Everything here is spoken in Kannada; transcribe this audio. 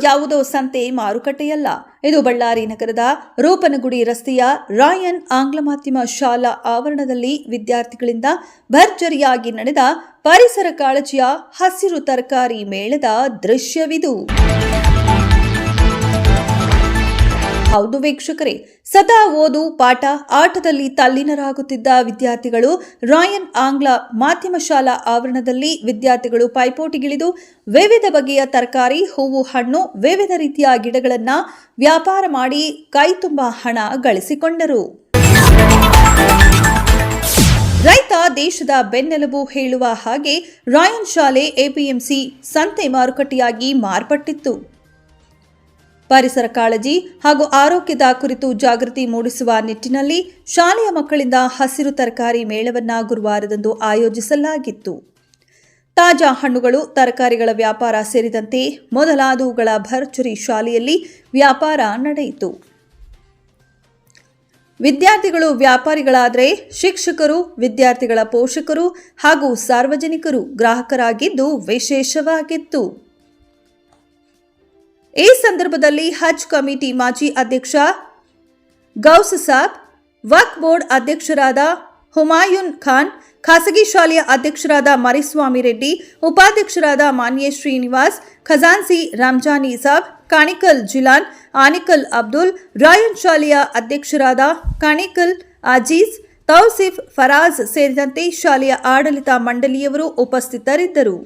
ಯಾವುದೋ ಸಂತೆ ಮಾರುಕಟ್ಟೆಯಲ್ಲ. ಇದು ಬಳ್ಳಾರಿ ನಗರದ ರೂಪನಗುಡಿ ರಸ್ತೆಯ ರಾಯನ್ ಆಂಗ್ಲ ಮಾಧ್ಯಮ ಶಾಲಾ ಆವರಣದಲ್ಲಿ ವಿದ್ಯಾರ್ಥಿಗಳಿಂದ ಭರ್ಜರಿಯಾಗಿ ನಡೆದ ಪರಿಸರ ಕಾಳಜಿಯ ಹಸಿರು ತರಕಾರಿ ಮೇಳದ ದೃಶ್ಯವಿದು. ಹೌದು ವೀಕ್ಷಕರೇ, ಸದಾ ಓದು ಪಾಠ ಆಟದಲ್ಲಿ ತಲ್ಲೀನರಾಗುತ್ತಿದ್ದ ವಿದ್ಯಾರ್ಥಿಗಳು ರಾಯನ್ ಆಂಗ್ಲ ಮಾಧ್ಯಮ ಶಾಲಾ ಆವರಣದಲ್ಲಿ ವಿದ್ಯಾರ್ಥಿಗಳು ಪೈಪೋಟಿಗಿಳಿದು ವಿವಿಧ ಬಗೆಯ ತರಕಾರಿ, ಹೂವು, ಹಣ್ಣು, ವಿವಿಧ ರೀತಿಯ ಗಿಡಗಳನ್ನು ವ್ಯಾಪಾರ ಮಾಡಿ ಕೈತುಂಬ ಹಣ ಗಳಿಸಿಕೊಂಡರು. ರೈತ ದೇಶದ ಬೆನ್ನೆಲುಬು ಹೇಳುವ ಹಾಗೆ ರಾಯನ್ ಶಾಲೆ ಎಪಿಎಂಸಿ ಸಂತೆ ಮಾರುಕಟ್ಟೆಯಾಗಿ ಮಾರ್ಪಟ್ಟಿತ್ತು. ಪರಿಸರ ಕಾಳಜಿ ಹಾಗೂ ಆರೋಗ್ಯದ ಕುರಿತು ಜಾಗೃತಿ ಮೂಡಿಸುವ ನಿಟ್ಟಿನಲ್ಲಿ ಶಾಲೆಯ ಮಕ್ಕಳಿಂದ ಹಸಿರು ತರಕಾರಿ ಮೇಳವನ್ನು ಗುರುವಾರದಂದು ಆಯೋಜಿಸಲಾಗಿತ್ತು. ತಾಜಾ ಹಣ್ಣುಗಳು, ತರಕಾರಿಗಳ ವ್ಯಾಪಾರ ಸೇರಿದಂತೆ ಮೊದಲಾದವುಗಳ ಭರ್ಜರಿ ಶಾಲೆಯಲ್ಲಿ ವ್ಯಾಪಾರ ನಡೆಯಿತು. ವಿದ್ಯಾರ್ಥಿಗಳು ವ್ಯಾಪಾರಿಗಳಾದರೆ ಶಿಕ್ಷಕರು, ವಿದ್ಯಾರ್ಥಿಗಳ ಪೋಷಕರು ಹಾಗೂ ಸಾರ್ವಜನಿಕರು ಗ್ರಾಹಕರಾಗಿದ್ದು ವಿಶೇಷವಾಗಿತ್ತು. ಈ ಸಂದರ್ಭದಲ್ಲಿ ಹಜ್ ಕಮಿಟಿ ಮಾಜಿ ಅಧ್ಯಕ್ಷ ಗೌಸ್ ಸಾಬ್, ವಕ್ಫ್ ಬೋರ್ಡ್ ಅಧ್ಯಕ್ಷರಾದ ಹುಮಾಯೂನ್ ಖಾನ್, ಖಾಸಗಿ ಶಾಲೆಯ ಅಧ್ಯಕ್ಷರಾದ ಮರಿಸ್ವಾಮಿ ರೆಡ್ಡಿ, ಉಪಾಧ್ಯಕ್ಷರಾದ ಮಾನ್ಯ ಶ್ರೀನಿವಾಸ್, ಖಜಾನ್ಸಿ ರಂಜಾನಿ ಸಾಬ್, ಕಾಣಿಕಲ್ ಜಿಲಾನ್, ಆನಿಕಲ್ ಅಬ್ದುಲ್, ರಾಯನ್ ಶಾಲೆಯ ಅಧ್ಯಕ್ಷರಾದ ಕಾಣಿಕಲ್ ಅಜೀಜ್, ತೌಸಿಫ್ ಫರಾಜ್ ಸೇರಿದಂತೆ ಶಾಲೆಯ ಆಡಳಿತ ಮಂಡಳಿಯವರು ಉಪಸ್ಥಿತರಿದ್ದರು.